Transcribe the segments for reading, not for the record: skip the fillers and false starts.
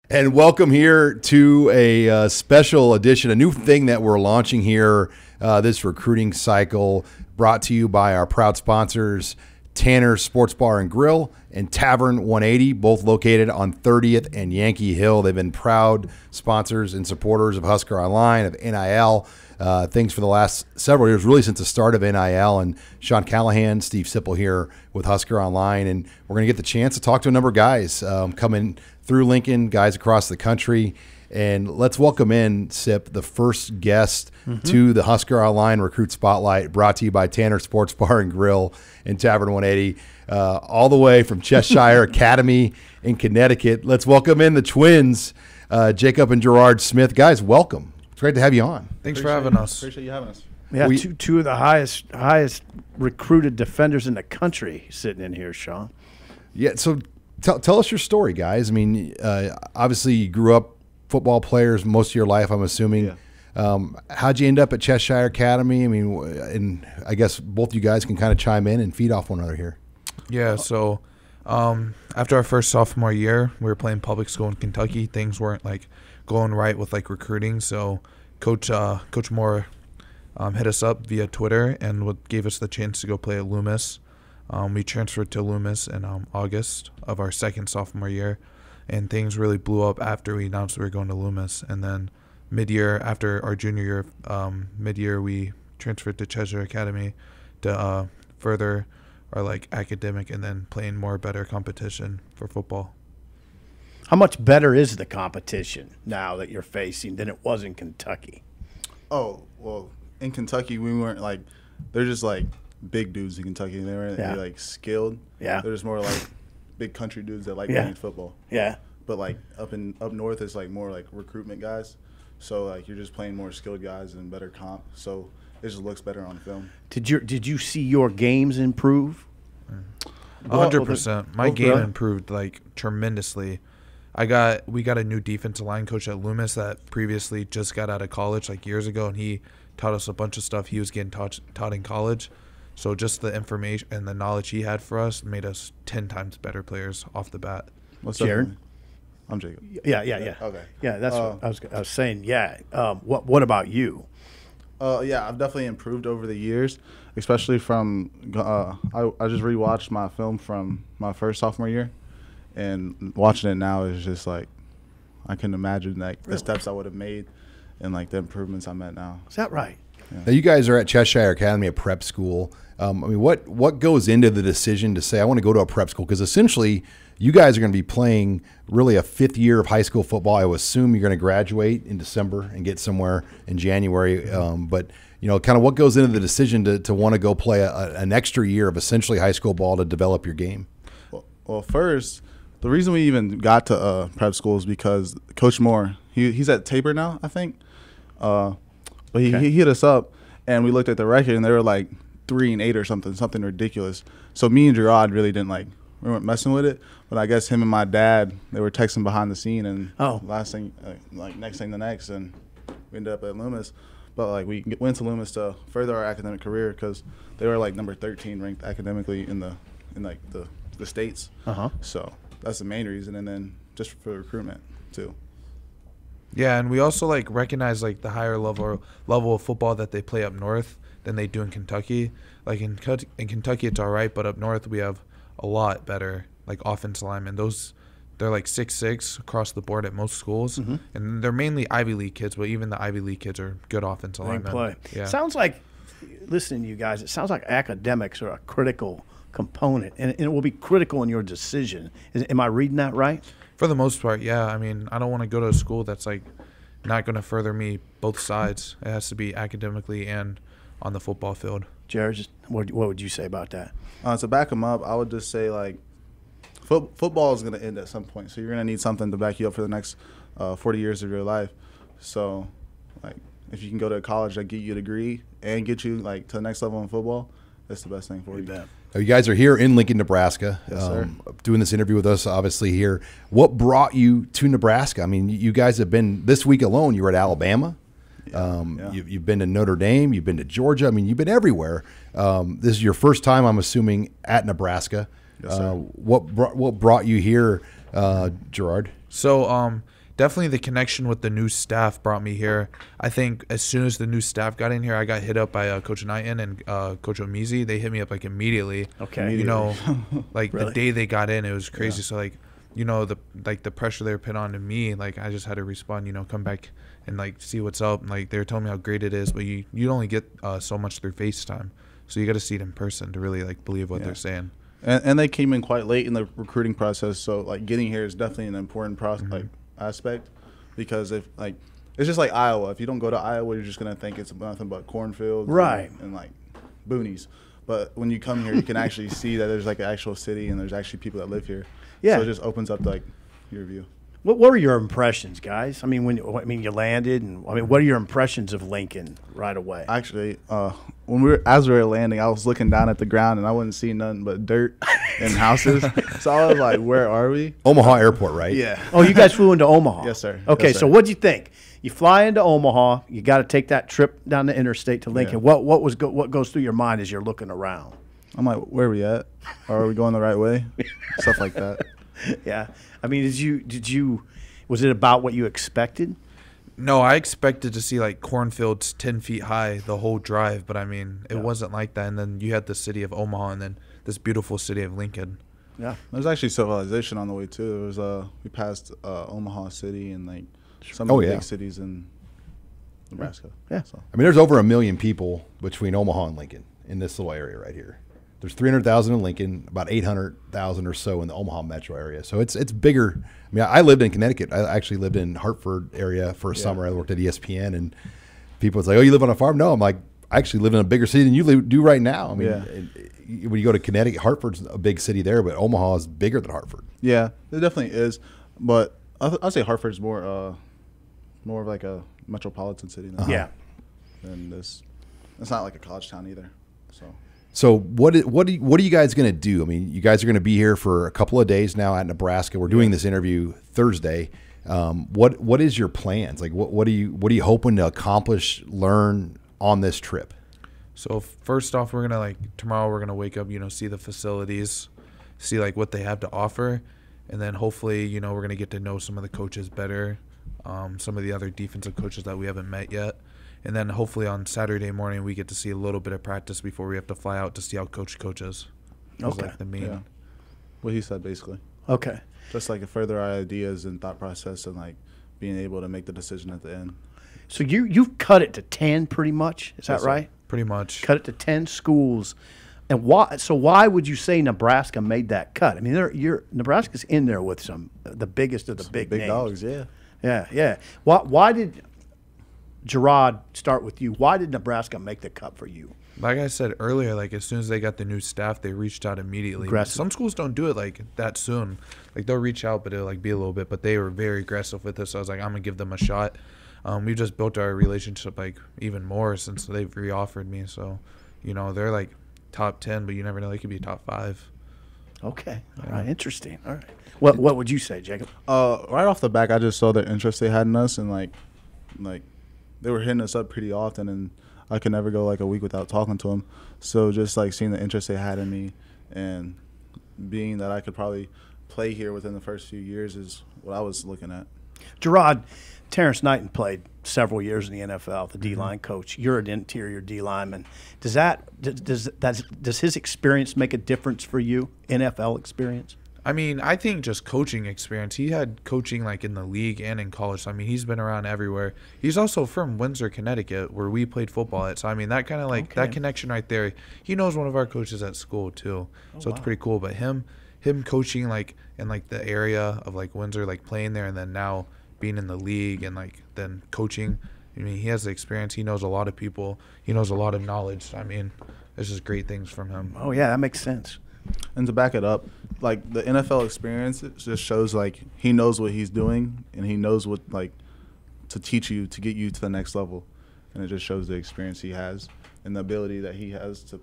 And welcome here to a special edition, a new thing that we're launching here, this recruiting cycle, brought to you by our proud sponsors, Tanner Sports Bar and Grill and Tavern 180, both located on 30th and Yankee Hill. They've been proud sponsors and supporters of Husker Online, of NIL, things for the last several years, really since the start of NIL. And Sean Callahan, Steve Sipple here with Husker Online. And we're going to get the chance to talk to a number of guys coming through Lincoln, guys across the country. And let's welcome in, Sip, the first guest to the Husker Online Recruit Spotlight, brought to you by Tanner Sports Bar and Grill and Tavern 180, all the way from Cheshire Academy in Connecticut. Let's welcome in the twins, Jacob and Jerod Smith. Guys, welcome. It's great to have you on. Thanks for having us. Appreciate you having us. Yeah, two of the highest recruited defenders in the country sitting in here, Sean. Yeah, so tell us your story, guys. I mean, obviously you grew up football players most of your life, I'm assuming. Yeah. How'd you end up at Cheshire Academy? I mean, and I guess both you guys can kind of chime in and feed off one another here. Yeah, so after our first sophomore year, we were playing public school in Kentucky. Things weren't like going right with like recruiting, so Coach Moore hit us up via Twitter and gave us the chance to go play at Loomis. We transferred to Loomis in August of our second sophomore year, and things really blew up after we announced we were going to Loomis. And then mid-year, after our junior year, mid-year, we transferred to Cheshire Academy to further our like academic and then playing more better competition for football. How much better is the competition now that you're facing than it was in Kentucky? Oh, well, in Kentucky, we weren't like – they're just like big dudes in Kentucky. They weren't like skilled. Yeah. They're just more like big country dudes that like playing football. Yeah. But like up north, it's like more like recruitment guys. So like you're just playing more skilled guys and better comp. So it just looks better on film. Did you see your games improve? 100%. My game improved like tremendously. We got a new defensive line coach at Loomis that previously just got out of college like years ago, and he taught us a bunch of stuff he was getting taught in college. So just the information and the knowledge he had for us made us 10 times better players off the bat. What's up, Jerod? I'm Jacob. Yeah. Okay. Yeah, that's what I was saying. Yeah. What about you? Yeah, I've definitely improved over the years, especially from I just rewatched my film from my first sophomore year, and watching it now is just like I can imagine like the steps I would have made and like the improvements I'm at now. Is that right? Yeah. Now, you guys are at Cheshire Academy, a prep school. I mean, what goes into the decision to say I want to go to a prep school? Because essentially, you guys are going to be playing really a fifth year of high school football. I would assume you're going to graduate in December and get somewhere in January. But you know, kind of what goes into the decision to want to go play an extra year of essentially high school ball to develop your game? Well, first, the reason we even got to prep school is because Coach Moore, he's at Tabor now, I think. But he hit us up, and we looked at the record, and they were like 3-8 or something ridiculous. So me and Jerod really didn't we weren't messing with it. But I guess him and my dad, they were texting behind the scene, and next thing the next, and we ended up at Loomis. But like we went to Loomis to further our academic career because they were like number 13 ranked academically in the states. So that's the main reason, and then just for recruitment too. Yeah, and we also like recognize like the higher level of football that they play up north than they do in Kentucky. Like in Kentucky, it's all right, but up north we have a lot better like offensive linemen. They're like 6'6" across the board at most schools, and they're mainly Ivy League kids. But even the Ivy League kids are good offensive linemen. Play. Yeah. Sounds like, listening to you guys, it sounds like academics are a critical component, and it will be critical in your decision. Am I reading that right? For the most part, yeah. I mean, I don't want to go to a school that's like not going to further me both sides. It has to be academically and on the football field. Jerod, what would you say about that? To back him up, I would just say like football is going to end at some point, so you're going to need something to back you up for the next 40 years of your life. So, like, if you can go to a college that get you a degree and get you like to the next level in football, that's the best thing for you. You guys are here in Lincoln, Nebraska, yes, sir. Doing this interview with us, obviously here. What brought you to Nebraska? I mean, you guys have been, this week alone, you were at Alabama. You've been to Notre Dame. You've been to Georgia. I mean, you've been everywhere. This is your first time, I'm assuming, at Nebraska. Yes, sir. What brought you here, Jerod? So definitely the connection with the new staff brought me here. I think as soon as the new staff got in here, I got hit up by Coach Knighton and Coach Omizi. They hit me up like immediately. Okay. You know, like Really? the day they got in, it was crazy. So like, you know, the pressure they were putting on to me, like I just had to respond. You know, come back and like see what's up. And, like they were telling me how great it is, but you only get so much through FaceTime, so you got to see it in person to really like believe what they're saying. And they came in quite late in the recruiting process, so like getting here is definitely an important like aspect, because if like it's just like Iowa. If you don't go to Iowa, you're just gonna think it's nothing but cornfields, Right, and like boonies. But when you come here, you can actually see that there's like an actual city and there's actually people that live here. Yeah. So it just opens up like your view. What were your impressions, guys? I mean, you landed, and I mean, what are your impressions of Lincoln right away? Actually, as we were landing, I was looking down at the ground and I wasn't seeing nothing but dirt and houses. So I was like, "Where are we?" Omaha Airport, right? Yeah. Oh, you guys flew into Omaha? Yes, sir. Okay, Yes, sir. so what'd you think? You fly into Omaha. You got to take that trip down the interstate to Lincoln. Yeah. What goes through your mind as you're looking around? I'm like, "Where are we at? Are we going the right way?" Stuff like that. Yeah, I mean, was it about what you expected? No, I expected to see like cornfields 10 feet high the whole drive, but I mean, it wasn't like that. And then you had the city of Omaha and then this beautiful city of Lincoln. Yeah, There's actually civilization on the way too. There was we passed Omaha City and like some Oh, of the yeah. big cities in Nebraska. Yeah. So. I mean, there's over 1 million people between Omaha and Lincoln in this little area right here. There's 300,000 in Lincoln, about 800,000 or so in the Omaha metro area. So it's bigger. I mean, I lived in Connecticut. I actually lived in Hartford area for a summer. I worked at ESPN, and people was like, "Oh, you live on a farm?" No, I'm like, I actually live in a bigger city than you do right now. I mean, when you go to Connecticut, Hartford's a big city there, but Omaha is bigger than Hartford. Yeah, it definitely is. But I'd say Hartford's more of like a metropolitan city than, yeah. than this. It's not like a college town either. So what are you guys going to do? I mean, you guys are going to be here for a couple of days now at Nebraska. We're doing this interview Thursday. What is your plans? Like, what are you hoping to accomplish, learn on this trip? So first off, tomorrow we're gonna wake up, see the facilities, see like what they have to offer, and then hopefully, we're gonna get to know some of the coaches better, some of the other defensive coaches that we haven't met yet. And then hopefully on Saturday morning we get to see a little bit of practice before we have to fly out to see how coach coaches. That's Okay. like the main. Yeah. What he said basically. Okay. Just like further our ideas and thought process and like being able to make the decision at the end. So you've cut it to 10 pretty much. Is that Yes, sir. right? Pretty much. Cut it to 10 schools. And why would you say Nebraska made that cut? I mean, Nebraska's in there with the biggest of the big names. dogs, yeah. Yeah. Why did Jerod start with you? Why did Nebraska make the cut for you? Like I said earlier, like as soon as they got the new staff, they reached out immediately. Aggressive. Some schools don't do it like that soon. Like they'll reach out, but it'll like be a little bit. But they were very aggressive with us. So I was like, I'm gonna give them a shot. We just built our relationship like even more since they've re-offered me. So, they're like top 10, but you never know, they could be top 5. Okay. All right. Interesting. All right. What would you say, Jacob? Right off the back, I just saw the interest they had in us, and like they were hitting us up pretty often, and I could never go like a week without talking to them. So just like seeing the interest they had in me, and being that I could probably play here within the first few years is what I was looking at. Jerod, Terrence Knighton played several years in the NFL, the D-line coach. You're an interior D lineman. Does his experience make a difference for you, NFL experience? I mean, I think just coaching experience. He had coaching like in the league and in college. So, I mean, he's been around everywhere. He's also from Windsor, Connecticut, where we played football at. So, I mean, that kind of like that connection right there. He knows one of our coaches at school too. So it's pretty cool. But him coaching like in like the area of like Windsor, like playing there, and then now being in the league and like then coaching. I mean, he has the experience. He knows a lot of people. He knows a lot of knowledge. I mean, it's just great things from him. Oh yeah, that makes sense. And to back it up, like the NFL experience, it just shows like he knows what he's doing, and he knows what like to teach you to get you to the next level, and it just shows the experience he has and the ability that he has to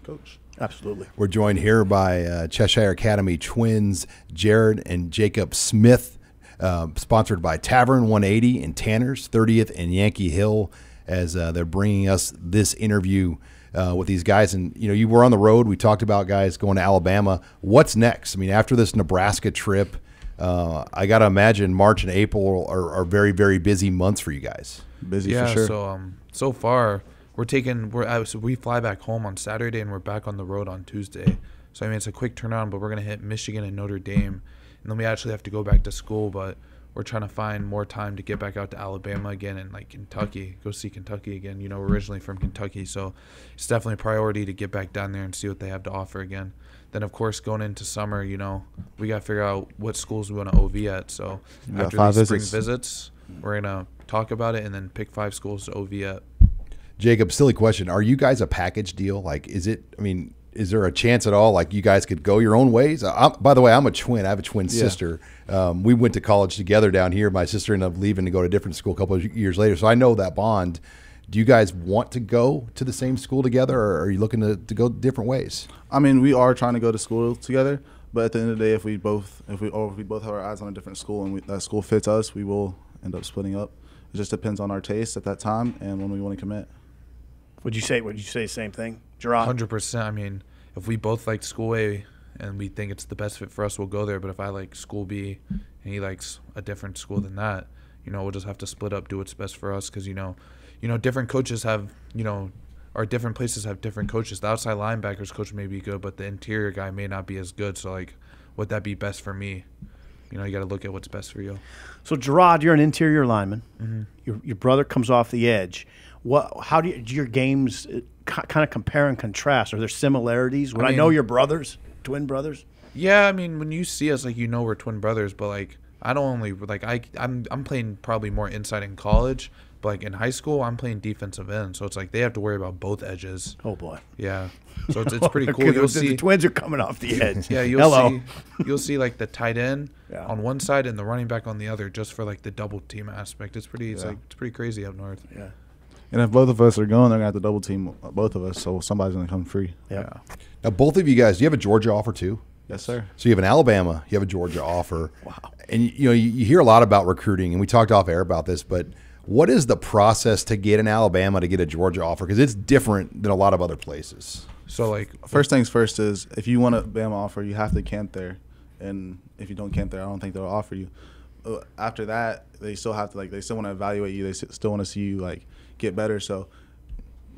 coach. Absolutely. We're joined here by Cheshire Academy twins Jerod and Jacob Smith, sponsored by Tavern 180 in Tanner's, 30th and Yankee Hill, as they're bringing us this interview with these guys. And, you were on the road. We talked about guys going to Alabama. What's next? I mean, after this Nebraska trip, I got to imagine March and April are very, very busy months for you guys. Busy Yeah, for sure. so far so we fly back home on Saturday and we're back on the road on Tuesday. So I mean it's a quick turnaround, but we're gonna hit Michigan and Notre Dame, and then we actually have to go back to school. But we're trying to find more time to get back out to Alabama again and like Kentucky, go see Kentucky again. You know, we're originally from Kentucky, so it's definitely a priority to get back down there and see what they have to offer again. Then of course going into summer, you know, we gotta figure out what schools we want to OV at. So after these spring visits, we're gonna talk about it and then pick 5 schools to OV at. Jacob, silly question. Are you guys a package deal? Like, is there a chance at all, like, you guys could go your own ways? By the way, I'm a twin. I have a twin sister. We went to college together down here. My sister ended up leaving to go to a different school a couple of years later. So I know that bond. Do you guys want to go to the same school together, or are you looking to go different ways? I mean, we are trying to go to school together, but at the end of the day, if we both have our eyes on a different school and that school fits us, we will end up splitting up. It just depends on our taste at that time and when we want to commit. Would you say the same thing, Jerod? 100%. I mean, if we both like school A and we think it's the best fit for us, we'll go there. But if I like school B and he likes a different school than that, you know, we'll just have to split up, do what's best for us. Because, you know, different coaches have, you know, or different places have different coaches. The outside linebackers coach may be good, but the interior guy may not be as good. So, like, would that be best for me? You know, you got to look at what's best for you. So, Jerod, you're an interior lineman. Mm-hmm. Your brother comes off the edge. How do your games kind of compare and contrast? Are there similarities? I know you're brothers, twin brothers. Yeah, I mean, when you see us, like, you know we're twin brothers, but like I don't only like I'm playing probably more inside in college, but like in high school I'm playing defensive end, so it's like they have to worry about both edges. Oh boy. Yeah. So it's pretty cool. You'll see the twins are coming off the edge. Yeah, you'll see like the tight end on one side and the running back on the other, just for like the double team aspect. It's pretty crazy up north. Yeah. And if both of us are going, they're going to have to double team both of us, so somebody's going to come free. Yeah. Now, both of you guys, do you have a Georgia offer too? Yes, sir. So you have an Alabama, you have a Georgia offer. Wow. And, you know, you hear a lot about recruiting, and we talked off air about this, but what is the process to get an Alabama to get a Georgia offer? Because it's different than a lot of other places. So, like, first things first is if you want a Bama offer, you have to camp there. And if you don't camp there, I don't think they'll offer you. After that, they still have to, they still want to evaluate you. They still want to see you, get better. So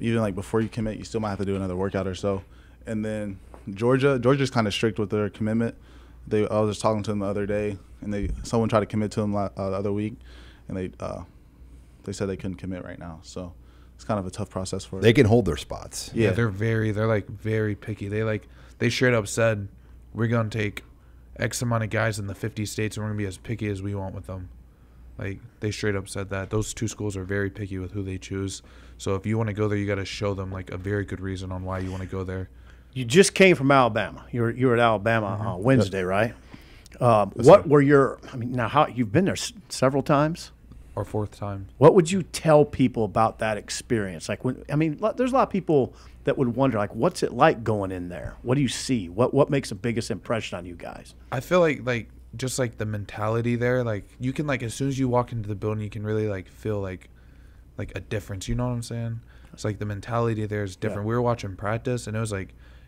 even before you commit, you still might have to do another workout or so. And then Georgia's kind of strict with their commitment. I was just talking to them the other day, and someone tried to commit to them the other week, and they said they couldn't commit right now. So it's kind of a tough process for them. They can hold their spots. Yeah, they're very picky. They straight up said, we're gonna take X amount of guys in the 50 states, and we're gonna be as picky as we want with them. They straight up said that. Those two schools are very picky with who they choose. So if you want to go there, you got to show them a very good reason on why you want to go there. You just came from Alabama. You were at Alabama Wednesday, right? What were now you've been there several times? Our 4th time. What would you tell people about that experience? There's a lot of people that would wonder, what's it like going in there? What do you see? What makes the biggest impression on you guys? I feel like just the mentality there, you can as soon as you walk into the building, you can really feel like a difference. You know what I'm saying? It's the mentality there is different. We were watching practice, and it was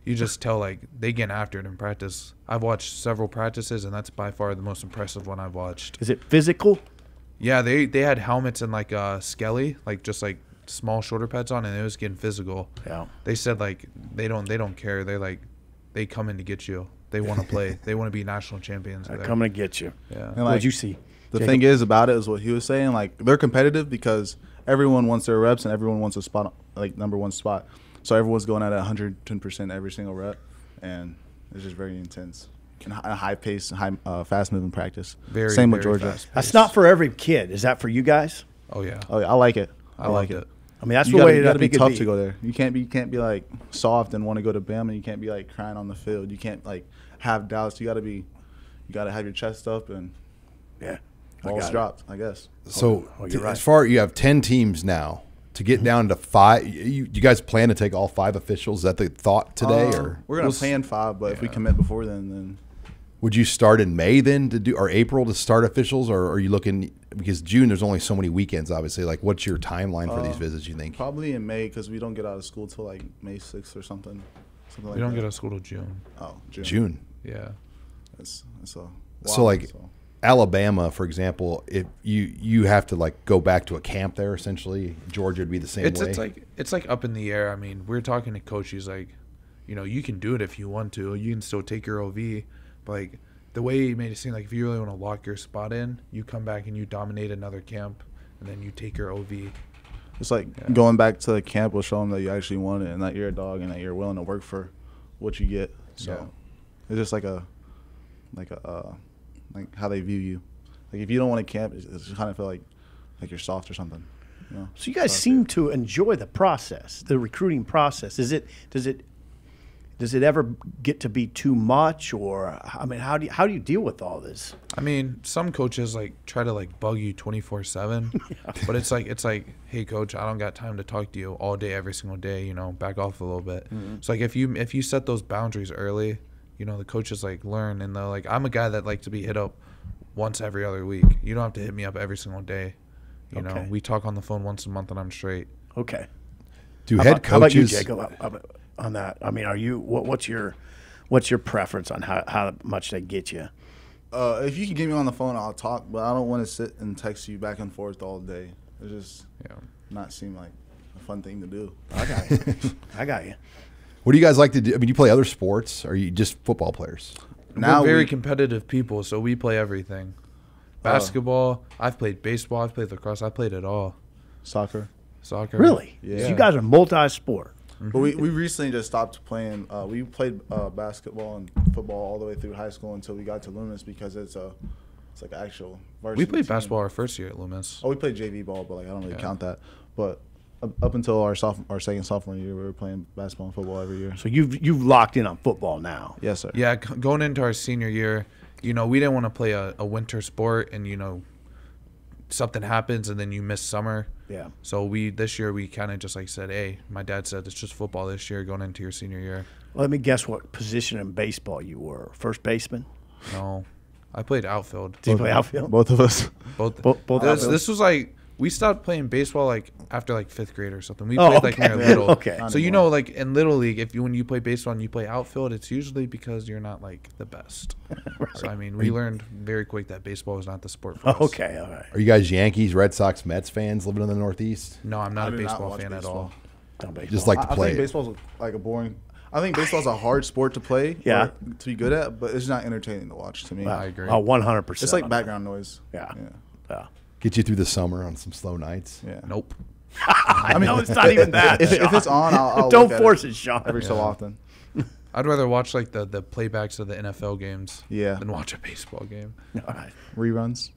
you just tell they get after it in practice. I've watched several practices, and that's by far the most impressive one I've watched. Is it physical? Yeah, they had helmets and skelly, just small shoulder pads on, and it was getting physical. Yeah. They said they don't care. They come in to get you. They want to play. They want to be national champions. They're coming to get you. Yeah. And what'd you see? The thing is about it is what he was saying. They're competitive because everyone wants their reps and everyone wants a spot, number one spot. So everyone's going at 110% every single rep, and it's just very intense. And a high pace, fast moving practice. Same with Georgia. Fast-paced. That's not for every kid. Is that for you guys? Oh yeah. Oh yeah, I like it. I like it. That's you the way you got to be it tough to go there. You can't be soft and want to go to Bama. You can't be crying on the field. You can't have doubts. You got to have your chest up and balls dropped, I guess. So you're right. as far you have 10 teams now to get down to 5. You guys plan to take all 5 officials? Is that the thought today, or we're gonna plan 5? But if we commit before then. Would you start in May then or April to start officials, or are you looking, because June there's only so many weekends obviously, what's your timeline for these visits, you think? Probably in May, because we don't get out of school till May 6th or something like that. We don't get out of school till June. Oh, June. June. Yeah. It's so Alabama, for example, if you have to like go back to a camp there, essentially. Georgia would be the same way. It's like up in the air. I mean, we're talking to coach. He's like, you can do it if you want to. You can still take your OV, but like the way he made it seem like if you really want to lock your spot in, you come back and you dominate another camp, and then you take your OV. It's like going back to the camp will show them that you actually want it and that you're a dog and that you're willing to work for what you get. So it's just like how they view you. Like if you don't want to camp, it's just kind of feel like you're soft or something. So you guys seem to enjoy the process, the recruiting process. Does it ever get to be too much, or I mean, how do you deal with all this? I mean, some coaches like try to like bug you 24/7, but it's like, hey coach, I don't got time to talk to you all day, every single day. Back off a little bit. So like if you set those boundaries early, the coaches like learn, and they're like, I'm a guy that like to be hit up once every other week. You don't have to hit me up every single day. We talk on the phone once a month, and I'm straight. Okay. Do head How about you, coaches Jacob? On that, I mean, what's your preference on how much they get you? If you can get me on the phone, I'll talk, but I don't want to sit and text you back and forth all day. It just not seem like a fun thing to do. I got you. What do you guys like to do? I mean, do you play other sports, or are you just football players? We're very competitive people, so we play everything. Basketball, I've played baseball, I've played lacrosse, I played it all. Soccer. Really? Yeah. So you guys are multi-sport. But we recently just stopped playing. We played basketball and football all the way through high school until we got to Loomis because it's like actual varsity We played team. basketball our first year at Loomis. Oh, we played JV ball, but like I don't really count that. But up until our second sophomore year, we were playing basketball and football every year. So you've locked in on football now. Yes, sir. Yeah, going into our senior year, we didn't want to play a winter sport, and something happens and then you miss summer. Yeah. So this year we kind of just like said, hey, my dad said it's just football this year going into your senior year. Let me guess what position in baseball you were. First baseman? No, I played outfield. Did you play outfield? Both of us. Both outfield? This was like we stopped playing baseball like after like 5th grade or something. We played like near little. Okay. So like in little league, when you play baseball and you play outfield, it's usually because you're not like the best. Right. So I mean, we learned very quick that baseball is not the sport for us. Okay, all right. Are you guys Yankees, Red Sox, Mets fans living in the Northeast? No, I'm not a do not baseball watch fan at all. Just like to I play think it. baseball's like a boring. I think baseball's a hard sport to play. Yeah. Or to be good at, but it's not entertaining to watch to me. I agree. Oh, 100%. It's like background noise. Yeah. Yeah. Get you through the summer on some slow nights. Yeah. Nope. I mean, no, it's not even that. If it's on, I'll Don't look at force it, Sean. every so often. I'd rather watch like the playbacks of the NFL games Yeah. than watch a baseball game. All right. Reruns.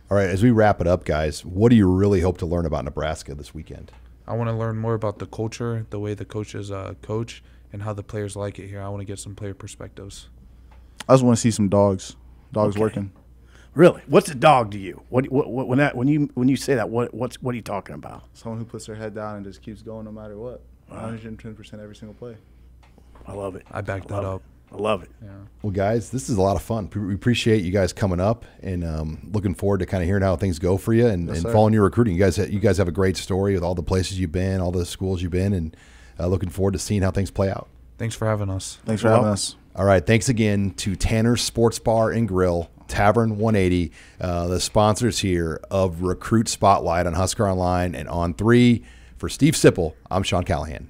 All right, as we wrap it up, guys, what do you really hope to learn about Nebraska this weekend? I want to learn more about the culture, the way the coaches coach, and how the players like it here. I want to get some player perspectives. I just want to see some dogs working. Really? What's a dog to you? When you say that, what are you talking about? Someone who puts their head down and just keeps going no matter what. 110% every single play. I love it. I back that up. I love it. Yeah. Well, guys, this is a lot of fun. We appreciate you guys coming up and looking forward to kind of hearing how things go for you and following your recruiting. You guys have a great story with all the places you've been, all the schools you've been, and looking forward to seeing how things play out. Thanks for having us. Thanks for having us. All right, thanks again to Tanner's Sports Bar and Grill, Tavern 180, the sponsors here of Recruit Spotlight on Husker Online and On3. For Steve Sipple, I'm Sean Callahan.